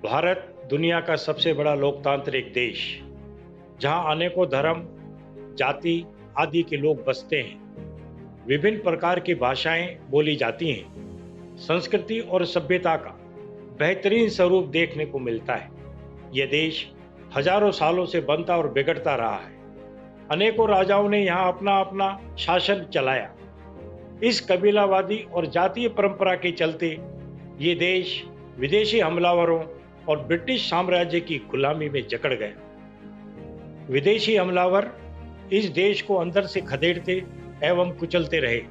भारत दुनिया का सबसे बड़ा लोकतांत्रिक देश, जहां अनेकों धर्म, जाति आदि के लोग बसते हैं। विभिन्न प्रकार की भाषाएं बोली जाती हैं। संस्कृति और सभ्यता का बेहतरीन स्वरूप देखने को मिलता है। यह देश हजारों सालों से बनता और बिगड़ता रहा है। अनेकों राजाओं ने यहाँ अपना अपना शासन चलाया। इस कबीलावादी और जातीय परंपरा के चलते ये देश विदेशी हमलावरों और ब्रिटिश साम्राज्य की गुलामी में जकड़ गया। विदेशी हमलावर इस देश को अंदर से खदेड़ते एवं कुचलते रहे,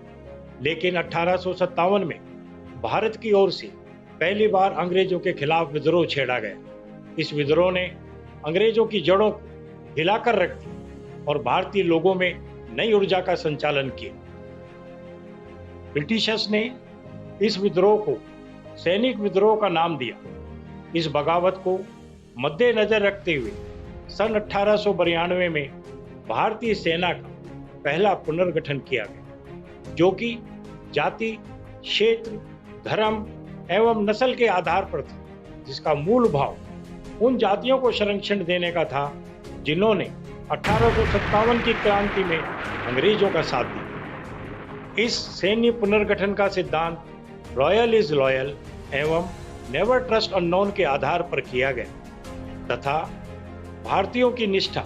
लेकिन 1857 में भारत की ओर से पहली बार अंग्रेजों के खिलाफ विद्रोह छेड़ा गया। इस विद्रोह ने अंग्रेजों की जड़ों को हिलाकर रख दी और भारतीय लोगों में नई ऊर्जा का संचालन किया। ब्रिटिशर्स ने इस विद्रोह को सैनिक विद्रोह का नाम दिया। इस बगावत को मद्देनजर रखते हुए सन 1892 में भारतीय सेना का पहला पुनर्गठन किया गया, जो कि जाति, क्षेत्र, धर्म एवं नस्ल के आधार पर था, जिसका मूल भाव उन जातियों को संरक्षण देने का था जिन्होंने 1857 की क्रांति में अंग्रेजों का साथ दिया। इस सैन्य पुनर्गठन का सिद्धांत रॉयल इज लॉयल एवं नेवर ट्रस्ट अननोन के आधार पर किया गया तथा भारतीयों की निष्ठा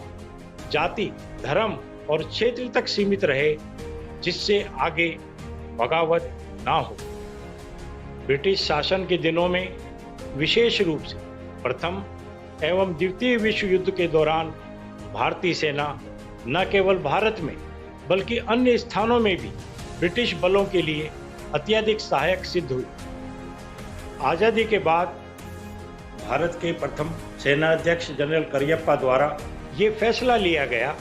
जाति, धर्म और क्षेत्र तक सीमित रहे, जिससे आगे बगावत ना हो। ब्रिटिश शासन के दिनों में विशेष रूप से प्रथम एवं द्वितीय विश्व युद्ध के दौरान भारतीय सेना न केवल भारत में बल्कि अन्य स्थानों में भी ब्रिटिश बलों के लिए अत्यधिक सहायक सिद्ध हुई। आज़ादी के बाद भारत के प्रथम सेनाध्यक्ष जनरल करियप्पा द्वारा ये फैसला लिया गया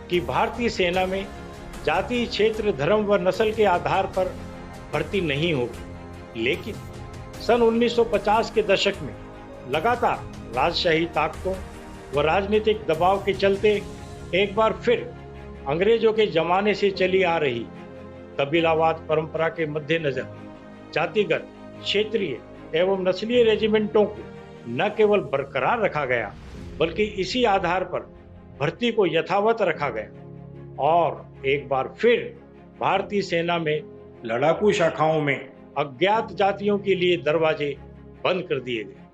कि भारतीय सेना में जाति, क्षेत्र, धर्म व नस्ल के आधार पर भर्ती नहीं होगी। लेकिन सन 1950 के दशक में लगातार राजशाही ताकतों व राजनीतिक दबाव के चलते एक बार फिर अंग्रेजों के जमाने से चली आ रही कबीलावाद परंपरा के मद्देनजर जातिगत, क्षेत्रीय एवं नस्लीय रेजिमेंटों को न केवल बरकरार रखा गया बल्कि इसी आधार पर भर्ती को यथावत रखा गया और एक बार फिर भारतीय सेना में लड़ाकू शाखाओं में अज्ञात जातियों के लिए दरवाजे बंद कर दिए गए।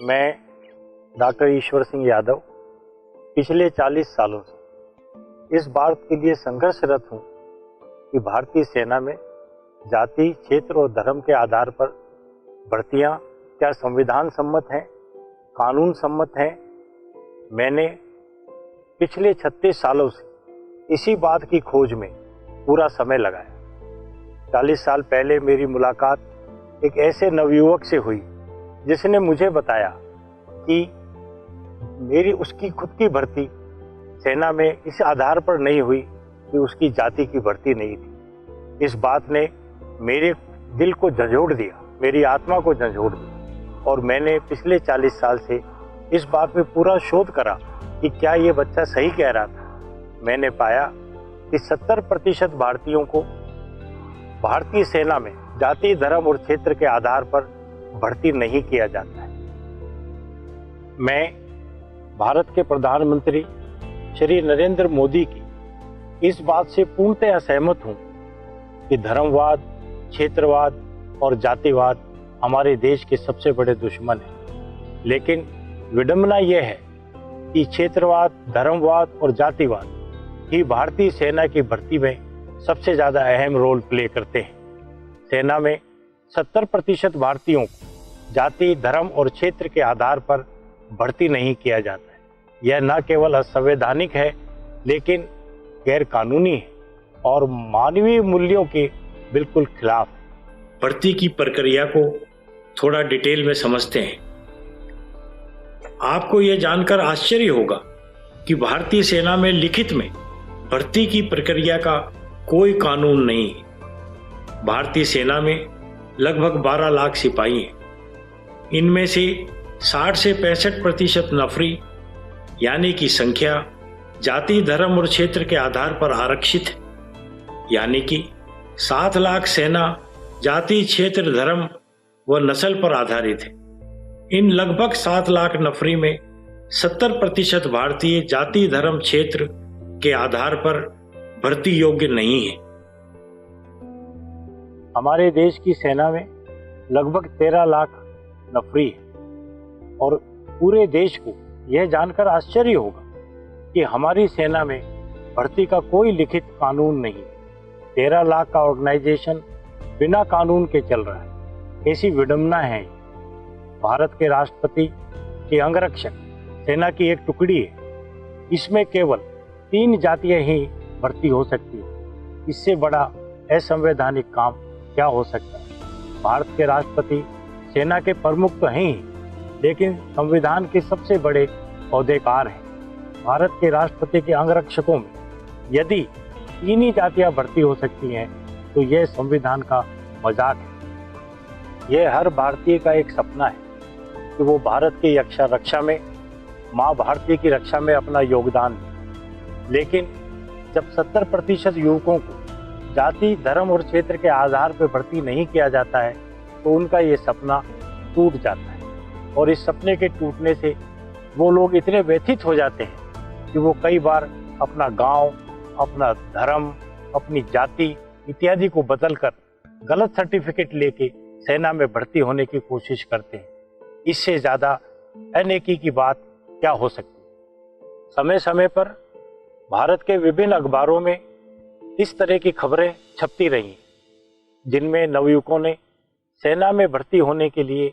मैं डॉक्टर ईश्वर सिंह यादव पिछले 40 सालों से इस बात के लिए संघर्षरत हूँ कि भारतीय सेना में जाति, क्षेत्र और धर्म के आधार पर भर्तियाँ क्या संविधान सम्मत हैं, कानून सम्मत हैं। मैंने पिछले 36 सालों से इसी बात की खोज में पूरा समय लगाया। 40 साल पहले मेरी मुलाकात एक ऐसे नवयुवक से हुई जिसने मुझे बताया कि उसकी खुद की भर्ती सेना में इस आधार पर नहीं हुई कि उसकी जाति की भर्ती नहीं थी। इस बात ने मेरे दिल को झंझोड़ दिया, मेरी आत्मा को झंझोड़ दिया और मैंने पिछले 40 साल से इस बात में पूरा शोध करा कि क्या ये बच्चा सही कह रहा था। मैंने पाया कि 70% भारतीयों को भारतीय सेना में जाति, धर्म और क्षेत्र के आधार पर भर्ती नहीं किया जाता है। मैं भारत के प्रधानमंत्री श्री नरेंद्र मोदी की इस बात से पूर्णतः असहमत हूँ कि धर्मवाद, क्षेत्रवाद और जातिवाद हमारे देश के सबसे बड़े दुश्मन हैं। लेकिन विडंबना यह है कि क्षेत्रवाद, धर्मवाद और जातिवाद ही भारतीय सेना की भर्ती में सबसे ज़्यादा अहम रोल प्ले करते हैं। सेना में 70% भारतीयों को जाति, धर्म और क्षेत्र के आधार पर भर्ती नहीं किया जाता है। यह न केवल असंवैधानिक है लेकिन गैर कानूनी है और मानवीय मूल्यों के बिल्कुल खिलाफ है। भर्ती की प्रक्रिया को थोड़ा डिटेल में समझते हैं। आपको यह जानकर आश्चर्य होगा कि भारतीय सेना में लिखित में भर्ती की प्रक्रिया का कोई कानून नहीं। भारतीय सेना में लगभग 12 लाख सिपाही हैं। इनमें से 60 से 65% नफरी यानी कि संख्या जाति, धर्म और क्षेत्र के आधार पर आरक्षित है, यानी कि 7 लाख सेना जाति, क्षेत्र, धर्म व नस्ल पर आधारित है। इन लगभग 7 लाख नफरी में 70% भारतीय जाति, धर्म, क्षेत्र के आधार पर भर्ती योग्य नहीं है। हमारे देश की सेना में लगभग 13 लाख नफरी है और पूरे देश को यह जानकर आश्चर्य होगा कि हमारी सेना में भर्ती का कोई लिखित कानून नहीं। 13 लाख का ऑर्गेनाइजेशन बिना कानून के चल रहा है। ऐसी विडंबना है। भारत के राष्ट्रपति के अंगरक्षक सेना की एक टुकड़ी है। इसमें केवल 3 जातियां ही भर्ती हो सकती है। इससे बड़ा असंवैधानिक काम क्या हो सकता है। भारत के राष्ट्रपति सेना के प्रमुख तो हैं ही, लेकिन संविधान के सबसे बड़े ओहदेकार हैं। भारत के राष्ट्रपति के अंगरक्षकों में यदि 3 ही जातियां भर्ती हो सकती हैं तो यह संविधान का मजाक है। यह हर भारतीय का एक सपना है कि वो भारत की रक्षा में, माँ भारती की रक्षा में अपना योगदान दे। लेकिन जब 70% युवकों को जाति, धर्म और क्षेत्र के आधार पर भर्ती नहीं किया जाता है तो उनका ये सपना टूट जाता है। और इस सपने के टूटने से वो लोग इतने व्यथित हो जाते हैं कि वो कई बार अपना गांव, अपना धर्म, अपनी जाति इत्यादि को बदलकर गलत सर्टिफिकेट लेके सेना में भर्ती होने की कोशिश करते हैं। इससे ज़्यादा अनेकी की बात क्या हो सकती है। समय समय पर भारत के विभिन्न अखबारों में इस तरह की खबरें छपती रही, जिनमें नवयुवकों ने सेना में भर्ती होने के लिए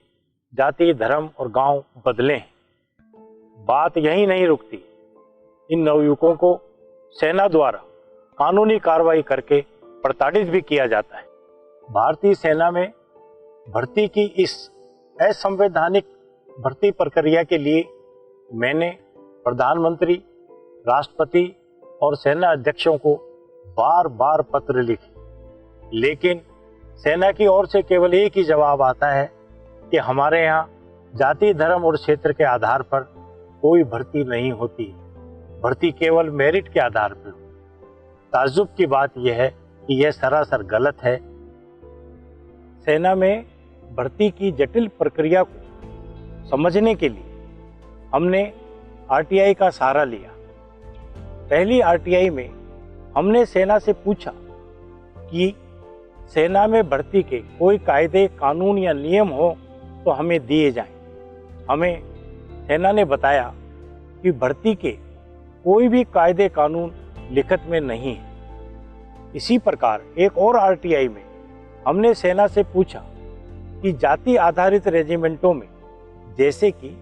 जाति, धर्म और गांव बदले हैं। बात यहीं नहीं रुकती। इन नवयुवकों को सेना द्वारा कानूनी कार्रवाई करके प्रताड़ित भी किया जाता है। भारतीय सेना में भर्ती की इस असंवैधानिक भर्ती प्रक्रिया के लिए मैंने प्रधानमंत्री, राष्ट्रपति और सेना अध्यक्षों को बार बार पत्र लिखे, लेकिन सेना की ओर से केवल एक ही जवाब आता है कि हमारे यहाँ जाति, धर्म और क्षेत्र के आधार पर कोई भर्ती नहीं होती। भर्ती केवल मेरिट के आधार पर। ताज्जुब की बात यह है कि यह सरासर गलत है। सेना में भर्ती की जटिल प्रक्रिया को समझने के लिए हमने आरटीआई का सहारा लिया। पहली आरटीआई में हमने सेना से पूछा कि सेना में भर्ती के कोई कायदे, कानून या नियम हो तो हमें दिए जाएं। हमें सेना ने बताया कि भर्ती के कोई भी कायदे, कानून लिखित में नहीं है। इसी प्रकार एक और आरटीआई में हमने सेना से पूछा कि जाति आधारित रेजिमेंटों में, जैसे कि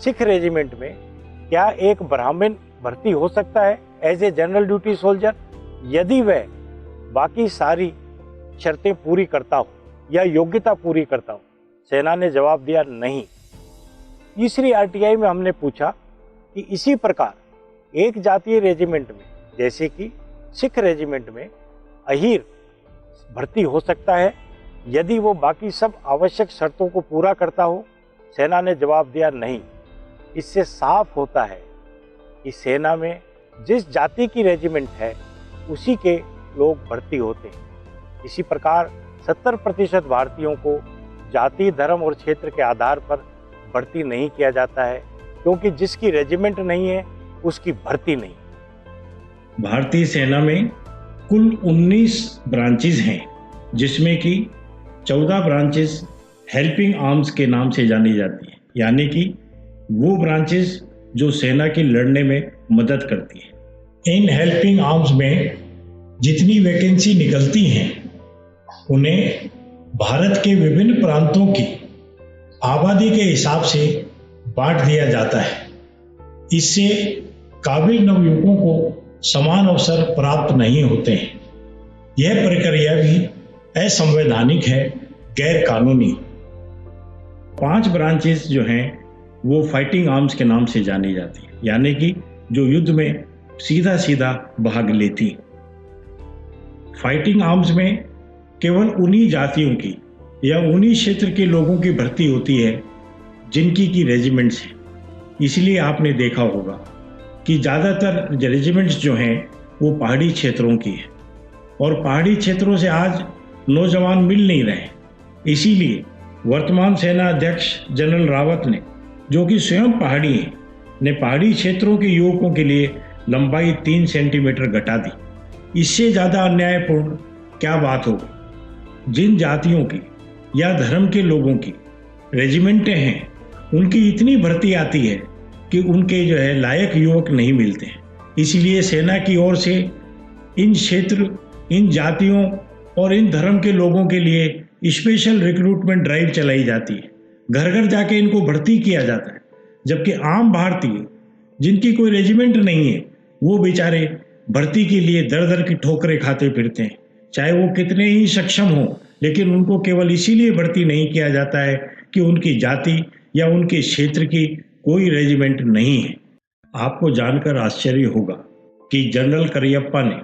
सिख रेजिमेंट में, क्या एक ब्राह्मण भर्ती हो सकता है as a general duty soldier, यदि वह बाकी सारी शर्तें पूरी करता हो या योग्यता पूरी करता हो। सेना ने जवाब दिया नहीं। तीसरी आरटीआई में हमने पूछा कि इसी प्रकार एक जातीय रेजिमेंट में, जैसे कि सिख रेजिमेंट में, अहीर भर्ती हो सकता है यदि वो बाकी सब आवश्यक शर्तों को पूरा करता हो। सेना ने जवाब दिया नहीं। इससे साफ होता है कि सेना में जिस जाति की रेजिमेंट है उसी के लोग भर्ती होते हैं। इसी प्रकार 70% भारतीयों को जाति, धर्म और क्षेत्र के आधार पर भर्ती नहीं किया जाता है, क्योंकि जिसकी रेजिमेंट नहीं है उसकी भर्ती नहीं। भारतीय सेना में कुल 19 ब्रांचेज हैं, जिसमें कि 14 ब्रांचेज हेल्पिंग आर्म्स के नाम से जानी जाती हैं, यानी कि वो ब्रांचेज जो सेना की लड़ने में मदद करती हैं। इन हेल्पिंग आर्म्स में जितनी वैकेंसी निकलती हैं उन्हें भारत के विभिन्न प्रांतों की आबादी के हिसाब से बांट दिया जाता है। इससे काबिल नवयुवकों को समान अवसर प्राप्त नहीं होते हैं। यह प्रक्रिया भी असंवैधानिक है, गैर कानूनी। 5 ब्रांचेस जो हैं वो फाइटिंग आर्म्स के नाम से जानी जाती है, यानी कि जो युद्ध में सीधा सीधा भाग लेती। फाइटिंग आर्म्स में केवल उन्हीं जातियों की या उन्हीं क्षेत्र के लोगों की भर्ती होती है जिनकी की रेजिमेंट्स हैं। इसलिए आपने देखा होगा कि ज़्यादातर रेजिमेंट्स जो हैं वो पहाड़ी क्षेत्रों की है और पहाड़ी क्षेत्रों से आज नौजवान मिल नहीं रहे। इसीलिए वर्तमान सेना अध्यक्ष जनरल रावत ने, जो कि स्वयं पहाड़ी हैं, ने पहाड़ी क्षेत्रों के युवकों के लिए लंबाई 3 सेंटीमीटर घटा दी। इससे ज़्यादा अन्यायपूर्ण क्या बात होगी। जिन जातियों की या धर्म के लोगों की रेजिमेंटें हैं उनकी इतनी भर्ती आती है कि उनके जो है लायक युवक नहीं मिलते हैं। इसलिए सेना की ओर से इन क्षेत्र, इन जातियों और इन धर्म के लोगों के लिए स्पेशल रिक्रूटमेंट ड्राइव चलाई जाती है। घर घर जाके इनको भर्ती किया जाता है, जबकि आम भारतीय जिनकी कोई रेजिमेंट नहीं है वो बेचारे भर्ती के लिए दर दर की ठोकरें खाते फिरते हैं। चाहे वो कितने ही सक्षम हों, लेकिन उनको केवल इसीलिए भर्ती नहीं किया जाता है कि उनकी जाति या उनके क्षेत्र की कोई रेजिमेंट नहीं है। आपको जानकर आश्चर्य होगा कि जनरल करियप्पा ने,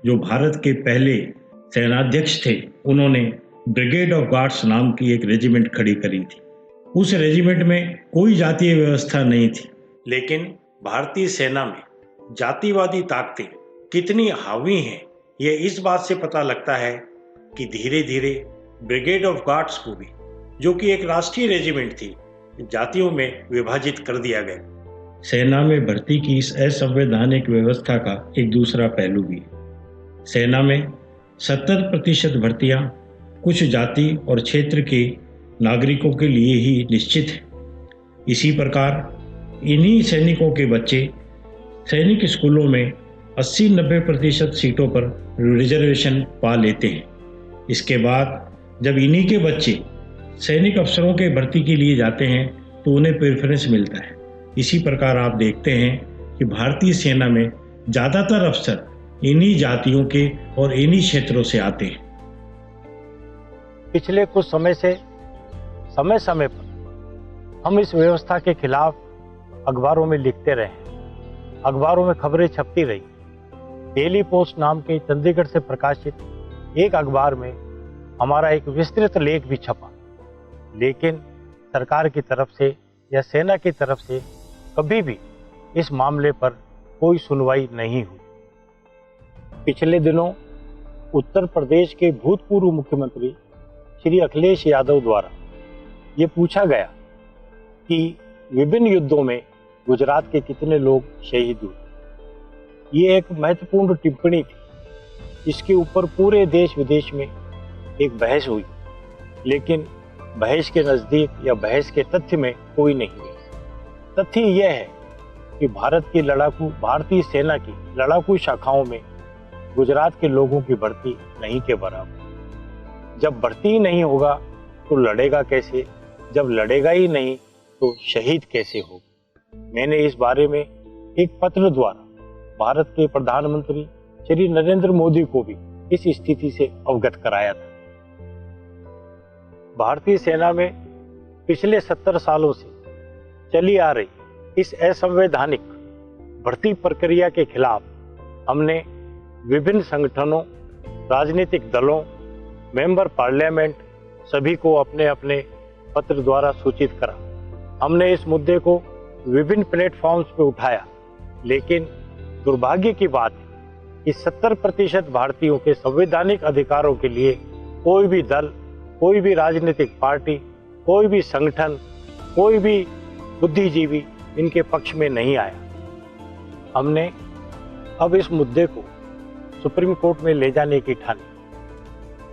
जो भारत के पहले सेनाध्यक्ष थे, उन्होंने ब्रिगेड ऑफ गार्ड्स नाम की एक रेजिमेंट खड़ी करी थी। उस रेजिमेंट में कोई जातीय व्यवस्था नहीं थी, लेकिन भारतीय सेना में जातिवादी ताकतें कितनी हावी हैं ये इस बात से पता लगता है कि धीरे धीरे ब्रिगेड ऑफ गार्ड्स को भी, जो कि एक राष्ट्रीय रेजिमेंट थी, जातियों में विभाजित कर दिया गया। सेना में भर्ती की इस असंवैधानिक व्यवस्था का एक दूसरा पहलू भी है। सेना में 70% भर्तियां कुछ जाति और क्षेत्र के नागरिकों के लिए ही निश्चित है। इसी प्रकार इन्हीं सैनिकों के बच्चे सैनिक स्कूलों में 80-90% सीटों पर रिजर्वेशन पा लेते हैं। इसके बाद जब इन्हीं के बच्चे सैनिक अफसरों के भर्ती के लिए जाते हैं तो उन्हें प्रेफरेंस मिलता है। इसी प्रकार आप देखते हैं कि भारतीय सेना में ज़्यादातर अफसर इन्हीं जातियों के और इन्हीं क्षेत्रों से आते हैं। पिछले कुछ समय से समय समय पर हम इस व्यवस्था के खिलाफ अखबारों में लिखते रहे, अखबारों में खबरें छपती रही। डेली पोस्ट नाम के चंडीगढ़ से प्रकाशित एक अखबार में हमारा एक विस्तृत लेख भी छपा, लेकिन सरकार की तरफ से या सेना की तरफ से कभी भी इस मामले पर कोई सुनवाई नहीं हुई। पिछले दिनों उत्तर प्रदेश के भूतपूर्व मुख्यमंत्री श्री अखिलेश यादव द्वारा ये पूछा गया कि विभिन्न युद्धों में गुजरात के कितने लोग शहीद हुए। ये एक महत्वपूर्ण टिप्पणी थी। इसके ऊपर पूरे देश विदेश में एक बहस हुई, लेकिन बहस के नज़दीक या बहस के तथ्य में कोई नहीं है। तथ्य यह है कि भारतीय सेना की लड़ाकू शाखाओं में गुजरात के लोगों की भर्ती नहीं के बराबर। जब भर्ती ही नहीं होगा तो लड़ेगा कैसे? जब लड़ेगा ही नहीं तो शहीद कैसे होगा? मैंने इस बारे में एक पत्र द्वारा भारत के प्रधानमंत्री श्री नरेंद्र मोदी को भी इस स्थिति से अवगत कराया था। भारतीय सेना में पिछले 70 सालों से चली आ रही इस असंवैधानिक भर्ती प्रक्रिया के खिलाफ हमने विभिन्न संगठनों, राजनीतिक दलों, मेंबर पार्लियामेंट सभी को अपने अपने पत्र द्वारा सूचित करा। हमने इस मुद्दे को विभिन्न प्लेटफॉर्म्स पर उठाया, लेकिन दुर्भाग्य की बात है कि 70% भारतीयों के संवैधानिक अधिकारों के लिए कोई भी दल, कोई भी राजनीतिक पार्टी, कोई भी संगठन, कोई भी बुद्धिजीवी इनके पक्ष में नहीं आया। हमने अब इस मुद्दे को सुप्रीम कोर्ट में ले जाने की ठानी।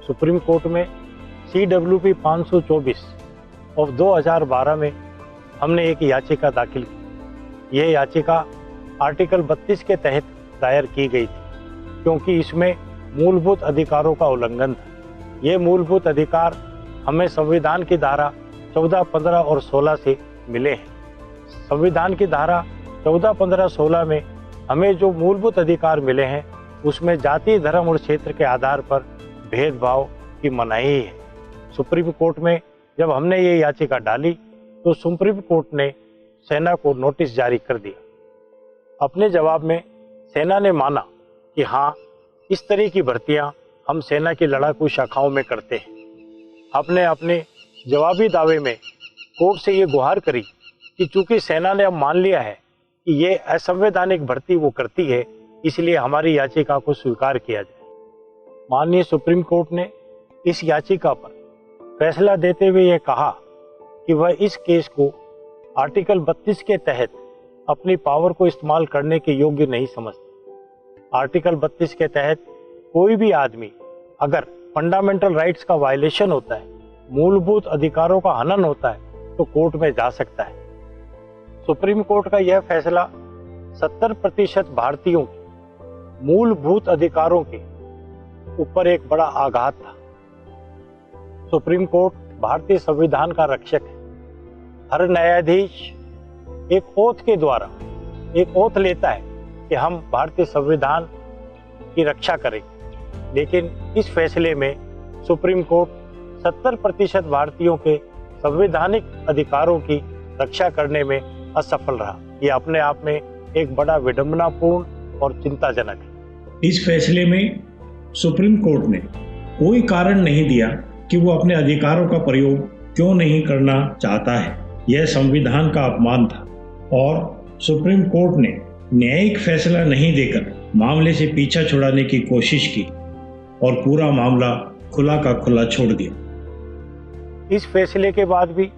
सुप्रीम कोर्ट में CWP 524 ऑफ 2012 में हमने एक याचिका दाखिल की। यह याचिका आर्टिकल 32 के तहत दायर की गई थी, क्योंकि इसमें मूलभूत अधिकारों का उल्लंघन था। ये मूलभूत अधिकार हमें संविधान की धारा 14, 15 और 16 से मिले हैं। संविधान की धारा 14, 15, 16 में हमें जो मूलभूत अधिकार मिले हैं उसमें जाति, धर्म और क्षेत्र के आधार पर भेदभाव की मनाही है। सुप्रीम कोर्ट में जब हमने ये याचिका डाली तो सुप्रीम कोर्ट ने सेना को नोटिस जारी कर दिया। अपने जवाब में सेना ने माना कि हाँ, इस तरह की भर्तियां हम सेना की लड़ाकू शाखाओं में करते हैं। आपने अपने जवाबी दावे में कोर्ट से ये गुहार करी कि चूंकि सेना ने अब मान लिया है कि ये असंवैधानिक भर्ती वो करती है, इसलिए हमारी याचिका को स्वीकार किया जाए। माननीय सुप्रीम कोर्ट ने इस याचिका पर फैसला देते हुए यह कहा कि वह इस केस को आर्टिकल 32 के तहत अपनी पावर को इस्तेमाल करने के योग्य नहीं समझते। आर्टिकल 32 के तहत कोई भी आदमी अगर फंडामेंटल राइट्स का वायलेशन होता है, मूलभूत अधिकारों का हनन होता है, तो कोर्ट में जा सकता है। सुप्रीम कोर्ट का यह फैसला 70% भारतीयों के मूलभूत अधिकारों के ऊपर एक बड़ा आघात था। सुप्रीम कोर्ट भारतीय संविधान का रक्षक है। हर न्यायाधीश एक ओथ के द्वारा एक ओथ लेता है कि हम भारतीय संविधान की रक्षा करेंगे, लेकिन इस फैसले में सुप्रीम कोर्ट 70% भारतीयों के संवैधानिक अधिकारों की रक्षा करने में असफल रहा। ये अपने आप में एक बड़ा विडंबनापूर्ण और चिंताजनक है। इस फैसले में सुप्रीम कोर्ट ने कोई कारण नहीं दिया कि वो अपने अधिकारों का प्रयोग क्यों नहीं करना चाहता है। यह संविधान का अपमान था और सुप्रीम कोर्ट ने न्यायिक फैसला नहीं देकर मामले से पीछा छुड़ाने की कोशिश की और पूरा मामला खुला का खुला छोड़ दिया। इस फैसले के बाद भी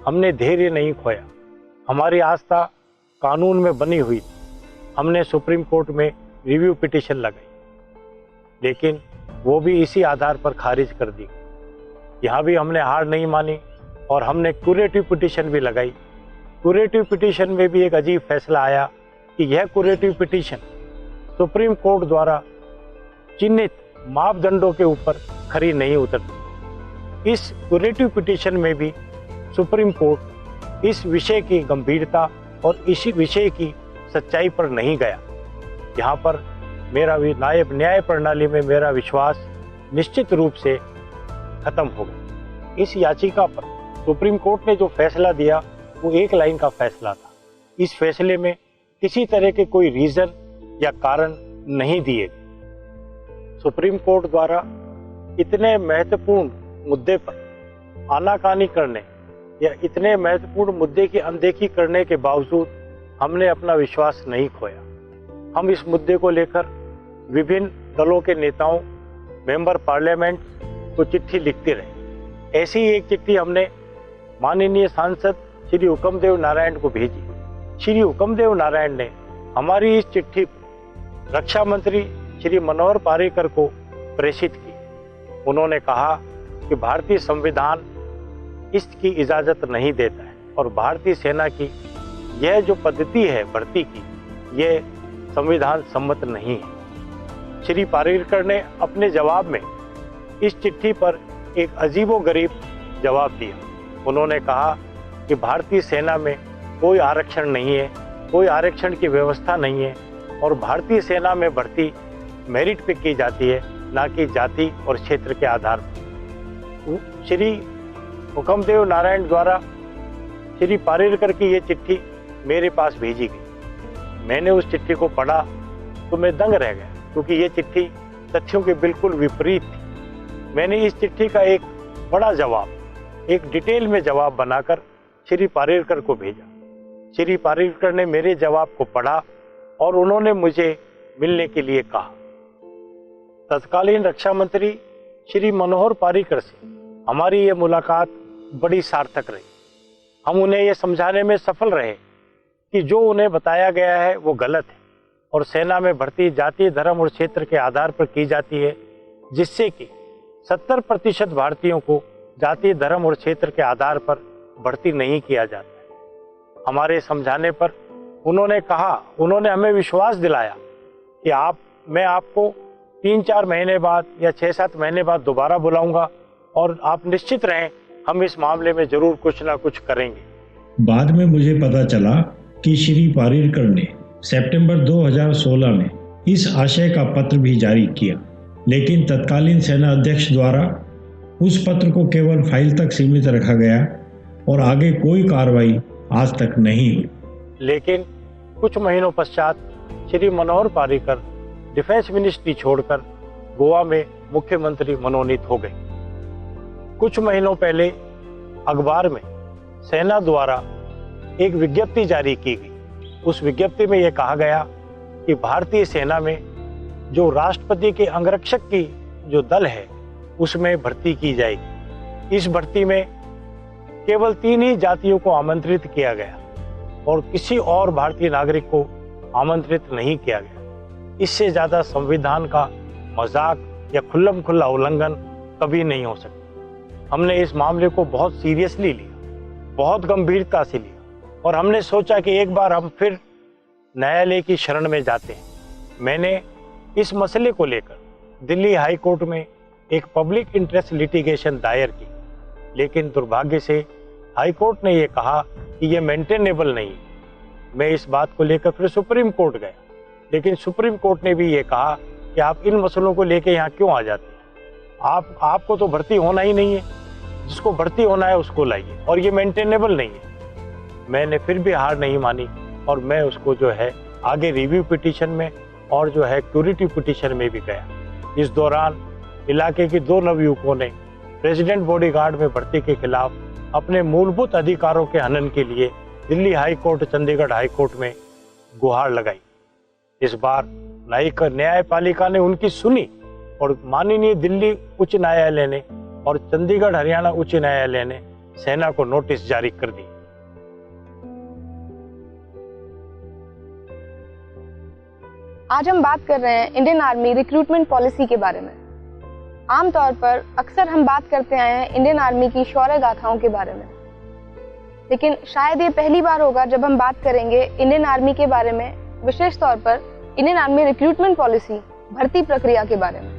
हमने धैर्य नहीं खोया। हमारी आस्था कानून में बनी हुई थी। हमने सुप्रीम कोर्ट में रिव्यू पिटीशन लगाई, लेकिन वो भी इसी आधार पर खारिज कर दी। यहाँ भी हमने हार नहीं मानी और हमने क्यूरेटिव पिटीशन भी लगाई। क्यूरेटिव पिटीशन में भी एक अजीब फैसला आया कि यह क्यूरेटिव पिटीशन सुप्रीम कोर्ट द्वारा चिन्हित मापदंडों के ऊपर खरी नहीं उतरती। इस क्यूरेटिव पिटीशन में भी सुप्रीम कोर्ट इस विषय की गंभीरता और इसी विषय की सच्चाई पर नहीं गया। यहाँ पर मेरा भी न्याय प्रणाली में मेरा विश्वास निश्चित रूप से खत्म हो गया। इस याचिका पर सुप्रीम कोर्ट ने जो फैसला दिया वो एक लाइन का फैसला था। इस फैसले में किसी तरह के कोई रीजन या कारण नहीं दिए गए। सुप्रीम कोर्ट द्वारा इतने महत्वपूर्ण मुद्दे पर आनाकानी करने या इतने महत्वपूर्ण मुद्दे की अनदेखी करने के बावजूद हमने अपना विश्वास नहीं खोया। हम इस मुद्दे को लेकर विभिन्न दलों के नेताओं, मेंबर पार्लियामेंट को चिट्ठी लिखते रहे। ऐसी एक चिट्ठी हमने माननीय सांसद श्री हुक्मदेव नारायण को भेजी। श्री हुक्मदेव नारायण ने हमारी इस चिट्ठी रक्षा मंत्री श्री मनोहर पार्रिकर को प्रेषित की। उन्होंने कहा कि भारतीय संविधान इसकी इजाज़त नहीं देता है और भारतीय सेना की यह जो पद्धति है भर्ती की, यह संविधान सम्मत नहीं है। श्री पार्रिकर ने अपने जवाब में इस चिट्ठी पर एक अजीबोगरीब जवाब दिया। उन्होंने कहा कि भारतीय सेना में कोई आरक्षण नहीं है, कोई आरक्षण की व्यवस्था नहीं है और भारतीय सेना में भर्ती मेरिट पे की जाती है, ना कि जाति और क्षेत्र के आधार पर। श्री हुक्मदेव नारायण द्वारा श्री पार्रिकर की ये चिट्ठी मेरे पास भेजी गई। मैंने उस चिट्ठी को पढ़ा तो मैं दंग रह गया, क्योंकि ये चिट्ठी तथ्यों के बिल्कुल विपरीत थी। मैंने इस चिट्ठी का एक बड़ा जवाब, एक डिटेल में जवाब बनाकर श्री पार्रिकर को भेजा। श्री पार्रिकर ने मेरे जवाब को पढ़ा और उन्होंने मुझे मिलने के लिए कहा। तत्कालीन रक्षा मंत्री श्री मनोहर पार्रिकर से हमारी ये मुलाकात बड़ी सार्थक रही। हम उन्हें ये समझाने में सफल रहे कि जो उन्हें बताया गया है वो गलत है और सेना में भर्ती जाति, धर्म और क्षेत्र के आधार पर की जाती है, जिससे कि 70% भारतीयों को जाति, धर्म और क्षेत्र के आधार पर भर्ती नहीं किया जाता है। हमारे समझाने पर उन्होंने हमें विश्वास दिलाया कि मैं आपको 3-4 महीने बाद या 6-7 महीने बाद दोबारा बुलाऊंगा और आप निश्चित रहें, हम इस मामले में जरूर कुछ ना कुछ करेंगे। बाद में मुझे पता चला कि श्री पार्रिकर ने सितंबर 2016 में इस आशय का पत्र भी जारी किया, लेकिन तत्कालीन सेना अध्यक्ष द्वारा उस पत्र को केवल फाइल तक सीमित रखा गया और आगे कोई कार्रवाई आज तक नहीं हुई। लेकिन कुछ महीनों पश्चात श्री मनोहर पार्रिकर डिफेंस मिनिस्ट्री छोड़कर गोवा में मुख्यमंत्री मनोनीत हो गए। कुछ महीनों पहले अखबार में सेना द्वारा एक विज्ञप्ति जारी की गई। उस विज्ञप्ति में यह कहा गया कि भारतीय सेना में जो राष्ट्रपति के अंगरक्षक की जो दल है उसमें भर्ती की जाएगी। इस भर्ती में केवल 3 ही जातियों को आमंत्रित किया गया और किसी और भारतीय नागरिक को आमंत्रित नहीं किया गया। इससे ज्यादा संविधान का मजाक या खुल्लम खुल्ला उल्लंघन कभी नहीं हो सकता। हमने इस मामले को बहुत सीरियसली लिया, बहुत गंभीरता से लिया और हमने सोचा कि एक बार हम फिर न्यायालय की शरण में जाते हैं। मैंने इस मसले को लेकर दिल्ली हाई कोर्ट में एक पब्लिक इंटरेस्ट लिटिगेशन दायर की, लेकिन दुर्भाग्य से हाई कोर्ट ने यह कहा कि यह मेंटेनेबल नहीं। मैं इस बात को लेकर फिर सुप्रीम कोर्ट गया, लेकिन सुप्रीम कोर्ट ने भी ये कहा कि आप इन मसलों को लेकर यहाँ क्यों आ जाते हैं, आपको तो भर्ती होना ही नहीं है, जिसको भर्ती होना है उसको लाइए, और ये मेंटेनेबल नहीं है। मैंने फिर भी हार नहीं मानी और मैं उसको जो है आगे रिव्यू पिटीशन में और जो है क्यूरेटिव पिटीशन में भी गया। इस दौरान इलाके के 2 नवयुवकों ने प्रेसिडेंट बॉडीगार्ड में भर्ती के खिलाफ अपने मूलभूत अधिकारों के हनन के लिए Delhi high court, Chandigarh high court में गुहार लगाई। इस बार न्यायपालिका ने उनकी सुनी और माननीय दिल्ली उच्च न्यायालय ने और चंडीगढ़ हरियाणा उच्च न्यायालय ने सेना को नोटिस जारी कर दी। आज हम बात कर रहे हैं इंडियन आर्मी रिक्रूटमेंट पॉलिसी के बारे में। आमतौर पर अक्सर हम बात करते आए हैं इंडियन आर्मी की शौर्य गाथाओं के बारे में, लेकिन शायद ये पहली बार होगा जब हम बात करेंगे इंडियन आर्मी के बारे में, विशेष तौर पर इंडियन आर्मी रिक्रूटमेंट पॉलिसी, भर्ती प्रक्रिया के बारे में।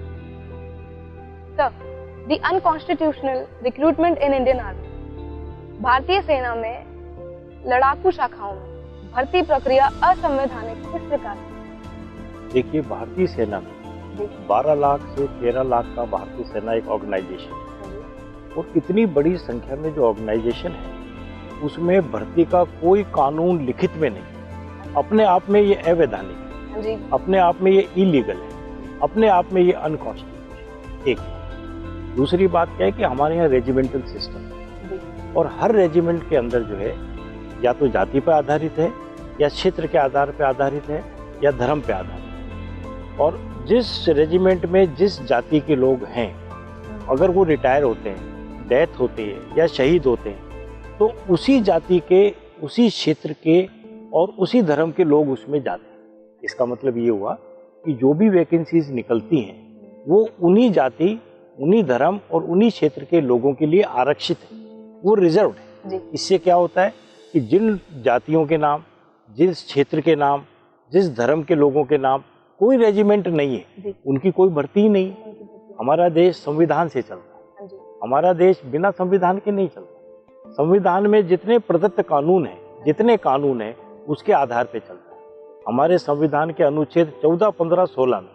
The unconstitutional recruitment in Indian army. भारतीय सेना में लड़ाकू शाखाओं में भर्ती प्रक्रिया असंवैधानिक किस प्रकार है? देखिए, भारतीय सेना में 12 लाख से 13 लाख का भारतीय सेना एक ऑर्गेनाइजेशन है और इतनी बड़ी संख्या में जो ऑर्गेनाइजेशन है उसमें भर्ती का कोई कानून लिखित में नहीं। अपने आप में ये अवैधानिक है, अपने आप में ये इलीगल है, अपने आप में ये अनकॉन्स्टिट्यूशनल। एक दूसरी बात क्या है कि हमारे यहाँ रेजिमेंटल सिस्टम है और हर रेजिमेंट के अंदर जो है या तो जाति पर आधारित है या क्षेत्र के आधार पर आधारित है या धर्म पर आधारित है। और जिस रेजिमेंट में जिस जाति के लोग हैं, अगर वो रिटायर होते हैं, डेथ होती है या शहीद होते हैं, तो उसी जाति के, उसी क्षेत्र के और उसी धर्म के लोग उसमें जाते हैं। इसका मतलब ये हुआ कि जो भी वैकेंसीज निकलती हैं वो उन्हीं जाति, उन्हीं धर्म और उन्हीं क्षेत्र के लोगों के लिए आरक्षित है, वो रिजर्व्ड है। इससे क्या होता है कि जिन जातियों के नाम, जिस क्षेत्र के नाम, जिस धर्म के लोगों के नाम कोई रेजिमेंट नहीं है, उनकी कोई भर्ती ही नहीं है। हमारा देश संविधान से चलता है, हमारा देश बिना संविधान के नहीं चलता। संविधान में जितने प्रदत्त कानून हैं, जितने कानून हैं, उसके आधार पर चलता है। हमारे संविधान के अनुच्छेद 14, 15, 16 में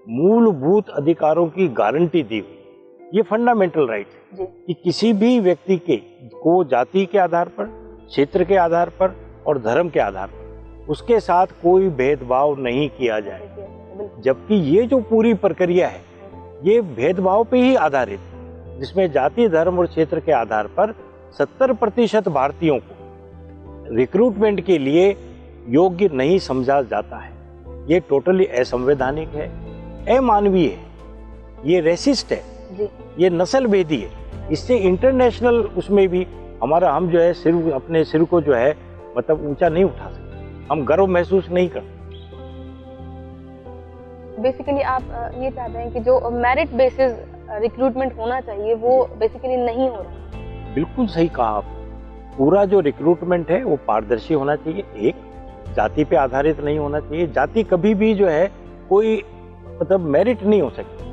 मूलभूत अधिकारों की गारंटी दी हुई। ये फंडामेंटल राइट है कि किसी भी व्यक्ति को जाति के आधार पर, क्षेत्र के आधार पर और धर्म के आधार पर उसके साथ कोई भेदभाव नहीं किया जाए। जबकि ये जो पूरी प्रक्रिया है ये भेदभाव पे ही आधारित है, जिसमें जाति, धर्म और क्षेत्र के आधार पर 70% भारतीयों को रिक्रूटमेंट के लिए योग्य नहीं समझा जाता है। ये टोटली असंवैधानिक है, अमानवीय है, ये रेसिस्ट है, ये नस्ल भेदी है। इससे इंटरनेशनल उसमें भी हम जो है अपने सिर को जो है मतलब ऊंचा नहीं उठा सकते, हम गर्व महसूस नहीं करते। बेसिकली आप ये चाहते हैं कि जो मेरिट बेसिस रिक्रूटमेंट होना चाहिए वो बेसिकली नहीं हो रहा। बिल्कुल सही कहा आप। पूरा जो रिक्रूटमेंट है वो पारदर्शी होना चाहिए, एक जाति पे आधारित नहीं होना चाहिए। जाति कभी भी जो है कोई मतलब मेरिट नहीं हो सकती,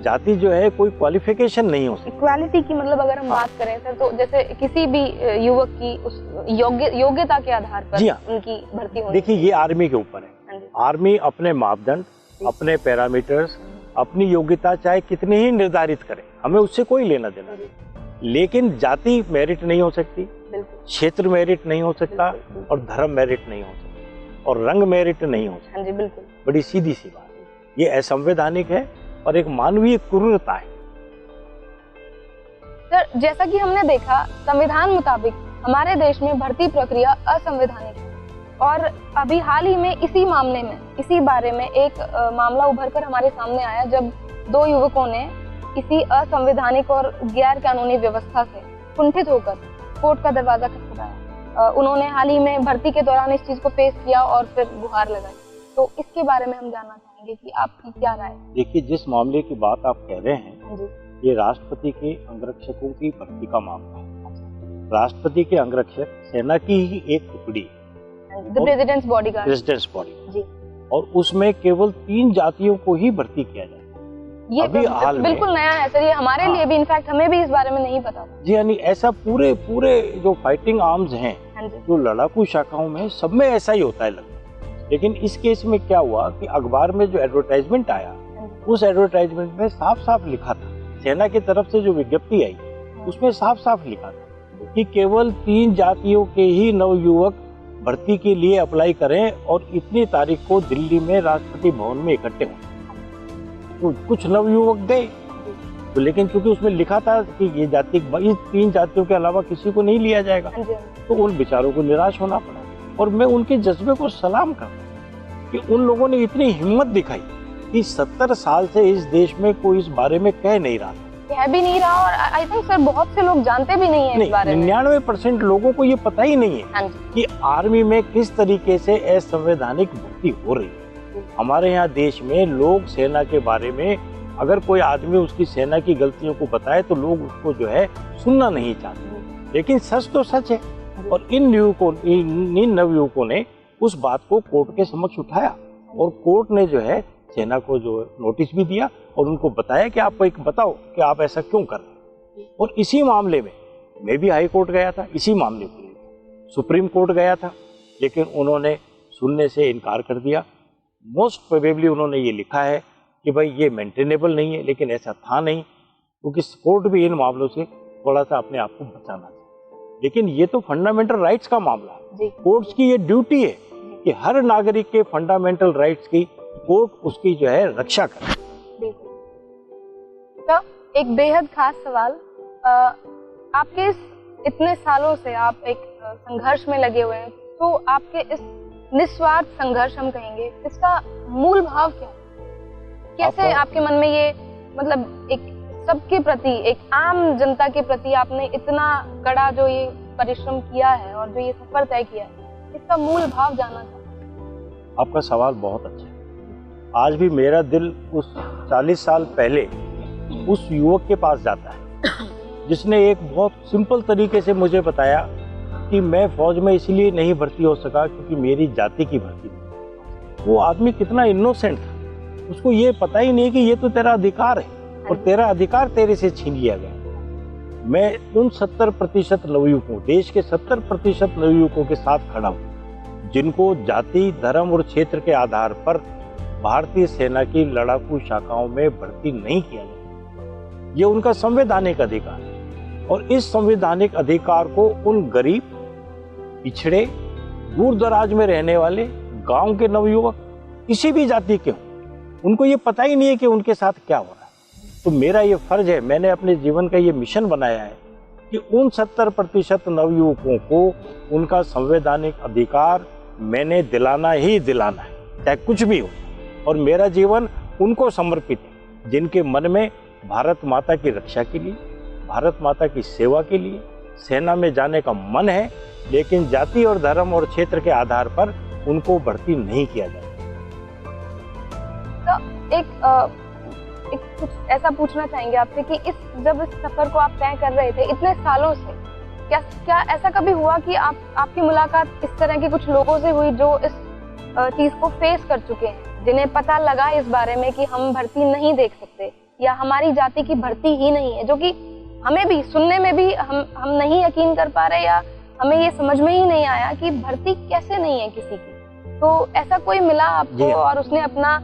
जाति जो है कोई क्वालिफिकेशन नहीं हो सकती। इक्वालिटी की मतलब अगर हम बात करें सर, तो जैसे किसी भी युवक की उस योग्यता के आधार पर उनकी भर्ती होनी। देखिए, ये आर्मी के ऊपर है। आर्मी अपने मापदंड, अपने पैरामीटर्स, अपनी योग्यता चाहे कितनी ही निर्धारित करे, हमें उससे कोई लेना देना नहीं। लेकिन जाति मेरिट नहीं हो सकती, क्षेत्र मेरिट नहीं हो सकता और धर्म मेरिट नहीं हो सकता और रंग मेरिट नहीं हो सकता। बिल्कुल, बड़ी सीधी सी बात। ये असंवैधानिक है और एक मानवीय क्रूरता है। सर, जैसा कि हमने देखा, संविधान मुताबिक हमारे देश में भर्ती प्रक्रिया असंवैधानिक है और अभी हाल ही में इसी मामले में, इसी बारे में एक मामला उभरकर हमारे सामने आया जब 2 युवकों ने इसी असंवैधानिक और गैर कानूनी व्यवस्था से कुंठित होकर कोर्ट का दरवाजा खटखटाया। उन्होंने हाल ही में भर्ती के दौरान इस चीज को फेस किया और फिर गुहार लगाई। तो इसके बारे में हम जानना चाहेंगे कि आपकी क्या राय है। देखिए, जिस मामले की बात आप कह रहे हैं, जी, ये राष्ट्रपति के अंगरक्षकों की भर्ती का मामला है। राष्ट्रपति के अंगरक्षक सेना की ही एक टुकड़ी है, the president's bodyguard. President's body जी, और उसमें केवल 3 जातियों को ही भर्ती किया जाए। ये अभी हाल में बिल्कुल नया है सर, ये हमारे लिए भी, इनफैक्ट हमें भी इस बारे में नहीं पता था। जी, यानी ऐसा पूरे जो फाइटिंग आर्म्स हैं, जो लड़ाकू शाखाओं में, सब में ऐसा ही होता है लगभग। लेकिन इस केस में क्या हुआ कि अखबार में जो एडवर्टाइजमेंट आया, उस एडवर्टाइजमेंट में साफ साफ लिखा था, सेना की तरफ से जो विज्ञप्ति आई उसमें साफ साफ लिखा था कि केवल 3 जातियों के ही नवयुवक भर्ती के लिए अप्लाई करें और इतनी तारीख को दिल्ली में राष्ट्रपति भवन में इकट्ठे हों। तो कुछ नवयुवक गए, तो लेकिन क्योंकि उसमें लिखा था कि ये जाति, इस 3 जातियों के अलावा किसी को नहीं लिया जाएगा, तो उन बेचारों को निराश होना पड़ा। और मैं उनके जज्बे को सलाम करता हूं कि उन लोगों ने इतनी हिम्मत दिखाई कि 70 साल से इस देश में कोई इस बारे में कह नहीं रहा, कह भी नहीं रहा, और आई थिंक सर बहुत से लोग जानते भी नहीं है इस बारे में। 99% लोगों को ये पता ही नहीं है कि आर्मी में किस तरीके से असंवैधानिक भर्ती हो रही है। हमारे यहाँ देश में लोग सेना के बारे में, अगर कोई आदमी उसकी सेना की गलतियों को बताए तो लोग उसको जो है सुनना नहीं चाहते। लेकिन सच तो सच है, और इन नवयुवकों ने उस बात को कोर्ट के समक्ष उठाया और कोर्ट ने जो है सेना को जो नोटिस भी दिया और उनको बताया कि आप एक बताओ कि आप ऐसा क्यों कर रहे हैं। और इसी मामले में मैं भी हाई कोर्ट गया था, इसी मामले को लेकर सुप्रीम कोर्ट गया था, लेकिन उन्होंने सुनने से इनकार कर दिया। मोस्ट प्रोबेबली उन्होंने ये लिखा है कि भाई ये मेंटेनेबल नहीं है, लेकिन ऐसा था नहीं, क्योंकि कोर्ट भी इन मामलों से थोड़ा सा अपने आप को बचाना चाहिए। लेकिन ये तो फंडामेंटल राइट्स का मामला है, कोर्ट्स की ये ड्यूटी है कि हर नागरिक के फंडामेंटल राइट्स की कोर्ट उसकी जो है रक्षा करे। तो एक बेहद खास सवाल, आपके इतने सालों से आप एक संघर्ष में लगे हुए हैं, तो आपके इस निस्वार्थ संघर्ष, हम कहेंगे, इसका मूल भाव क्या है? कैसे आपके मन में ये, मतलब एक सबके प्रति, एक आम जनता के प्रति आपने इतना कड़ा जो ये परिश्रम किया है और जो ये सफर तय किया है, इसका मूल भाव जानना चाहता हूं। आपका सवाल बहुत अच्छा है। आज भी मेरा दिल उस 40 साल पहले उस युवक के पास जाता है जिसने एक बहुत सिंपल तरीके से मुझे बताया कि मैं फौज में इसलिए नहीं भर्ती हो सका क्योंकि मेरी जाति की भर्ती थी। वो आदमी कितना इनोसेंट था, उसको ये पता ही नहीं कि ये तो तेरा अधिकार है और तेरा अधिकार तेरे से छीन लिया गया। मैं उन 70% नवयुवकों, देश के 70% नवयुवकों के साथ खड़ा हूँ जिनको जाति, धर्म और क्षेत्र के आधार पर भारतीय सेना की लड़ाकू शाखाओं में भर्ती नहीं किया जाता। ये उनका संवैधानिक अधिकार है और इस संवैधानिक अधिकार को उन गरीब, पिछड़े, दूर दराज में रहने वाले गांव के नवयुवक, किसी भी जाति के हों, उनको ये पता ही नहीं है कि उनके साथ क्या हो रहा है। तो मेरा ये फर्ज है, मैंने अपने जीवन का ये मिशन बनाया है कि उन 70% नवयुवकों को उनका संवैधानिक अधिकार मैंने दिलाना ही दिलाना है, चाहे कुछ भी हो। और मेरा जीवन उनको समर्पित है जिनके मन में भारत माता की रक्षा के लिए, भारत माता की सेवा के लिए सेना में जाने का मन है, लेकिन जाति और धर्म और क्षेत्र के आधार पर उनको भर्ती नहीं किया जाता। तो एक कुछ ऐसा पूछना चाहेंगे आपसे कि जब इस सफर को आप तय कर रहे थे इतने सालों से, क्या ऐसा कभी हुआ कि आपकी मुलाकात इस तरह के कुछ लोगों से हुई जो इस चीज को फेस कर चुके हैं, जिन्हें पता लगा इस बारे में कि हम भर्ती नहीं देख सकते या हमारी जाति की भर्ती ही नहीं है, जो कि हमें भी सुनने में भी हम नहीं यकीन कर पा रहे या हमें ये समझ में ही नहीं आया कि भर्ती कैसे नहीं है किसी की। तो ऐसा कोई मिला आपको और उसने अपना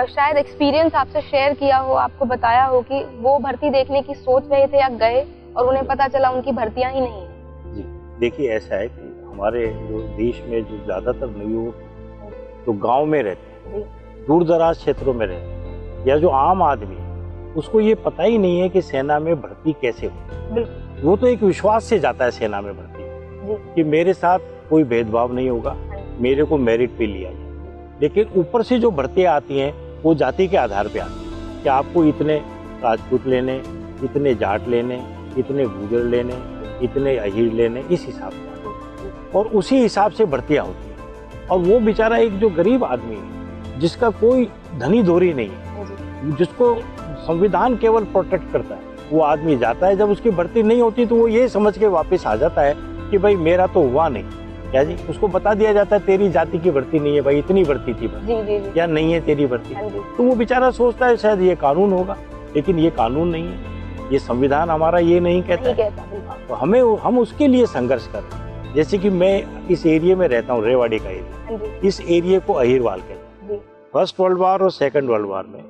शायद एक्सपीरियंस आपसे शेयर किया हो, आपको बताया हो कि वो भर्ती देखने की सोच रहे थे या गए और उन्हें पता चला उनकी भर्तियां ही नहीं है? जी देखिए, ऐसा है कि हमारे जो देश में जो ज्यादातर नवयुवक तो गांव में रहते हैं, दूर दराज क्षेत्रों में रहते हैं, या जो आम आदमी है उसको ये पता ही नहीं है कि सेना में भर्ती कैसे हो। वो तो एक विश्वास से जाता है सेना में भर्ती कि मेरे साथ कोई भेदभाव नहीं होगा, मेरे को मेरिट पे लिया जाए। लेकिन ऊपर से जो भर्तियां आती हैं वो जाति के आधार पे आती है कि आपको इतने राजपूत लेने, इतने जाट लेने, इतने गुर्जर लेने, इतने अहीर लेने, इस हिसाब से, और उसी हिसाब से भर्तियां होती हैं। और वो बेचारा एक जो गरीब आदमी है जिसका कोई धनी धोरी नहीं है, जिसको संविधान केवल प्रोटेक्ट करता है, वो आदमी जाता है। जब उसकी भर्ती नहीं होती तो वो ये समझ के वापस आ जाता है कि भाई मेरा तो हुआ नहीं, क्या जी, उसको बता दिया जाता है तेरी जाति की भर्ती नहीं है भाई, इतनी भर्ती थी बस, या नहीं है तेरी भर्ती। तो वो बेचारा सोचता है शायद ये कानून होगा, लेकिन ये कानून नहीं है, ये संविधान हमारा ये नहीं कहता। तो हम उसके लिए संघर्ष कर रहे हैं। जैसे कि मैं इस एरिया में रहता हूँ, रेवाड़ी का एरिया, इस एरिया को अहिरवाल कहते हैं। फर्स्ट वर्ल्ड वॉर और सेकंड वर्ल्ड वॉर में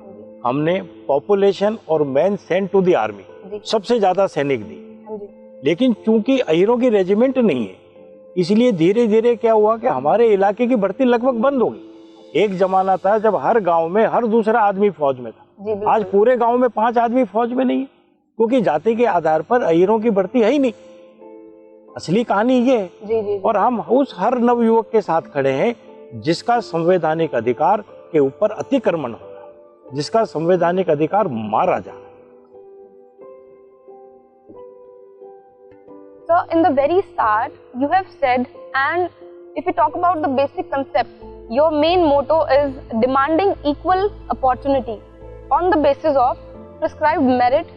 हमने पॉपुलेशन और man sent to the army सबसे ज्यादा सैनिक दी, लेकिन चूंकि अहीरों की रेजिमेंट नहीं है, इसलिए धीरे धीरे क्या हुआ कि हमारे इलाके की भर्ती लगभग बंद हो गई। एक जमाना था जब हर गांव में हर दूसरा आदमी फौज में था, आज पूरे गांव में 5 आदमी फौज में नहीं है, क्योंकि जाति के आधार पर अहीरों की भर्ती है ही नहीं। असली कहानी ये है। और हम उस हर नवयुवक के साथ खड़े हैं जिसका संवैधानिक अधिकार के ऊपर अतिक्रमण हो रहा है, जिसका संवैधानिक अधिकार मारा जा रहा है। So in the very start, you have said, and if we talk about the basic concept, your main motto is demanding equal opportunity on the basis of prescribed merit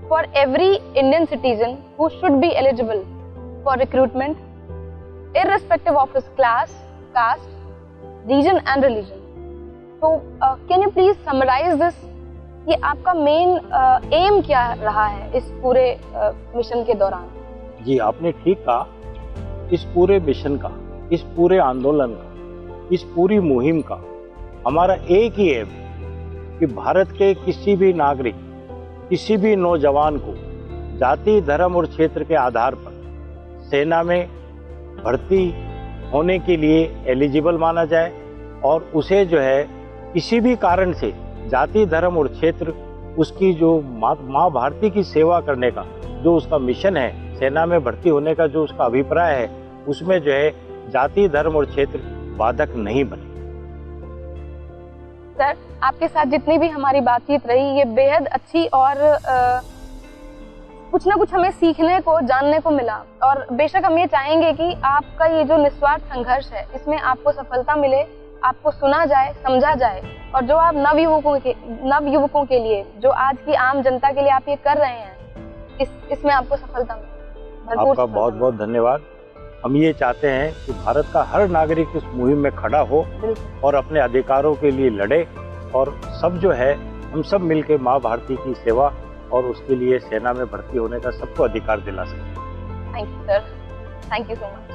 for every Indian citizen who should be eligible for recruitment, irrespective of his class, caste, region and religion. So can you please summarize this? ये आपका main M क्या रहा है इस पूरे mission के दौरान? जी, आपने ठीक कहा। इस पूरे मिशन का, इस पूरे आंदोलन का, इस पूरी मुहिम का हमारा एक ही एम कि भारत के किसी भी नागरिक, किसी भी नौजवान को जाति, धर्म और क्षेत्र के आधार पर सेना में भर्ती होने के लिए एलिजिबल माना जाए, और उसे जो है किसी भी कारण से जाति, धर्म और क्षेत्र, उसकी जो माँ भारती की सेवा करने का जो उसका मिशन है, सेना में भर्ती होने का जो उसका अभिप्राय है, उसमें जो है जाति, धर्म और क्षेत्र बाधक नहीं बने। सर, आपके साथ जितनी भी हमारी बातचीत रही, ये बेहद अच्छी और कुछ ना कुछ हमें सीखने को, जानने को मिला। और बेशक हम ये चाहेंगे कि आपका ये जो निस्वार्थ संघर्ष है, इसमें आपको सफलता मिले, आपको सुना जाए, समझा जाए, और जो आप नवयुवकों के लिए, जो आज की आम जनता के लिए आप ये कर रहे हैं, इसमें आपको सफलता मिले। आपका बहुत बहुत धन्यवाद। हम ये चाहते हैं कि भारत का हर नागरिक इस मुहिम में खड़ा हो और अपने अधिकारों के लिए लड़े, और सब जो है हम सब मिलकर माँ भारती की सेवा और उसके लिए सेना में भर्ती होने का सबको अधिकार दिला सकें। Thank you sir, thank you so much.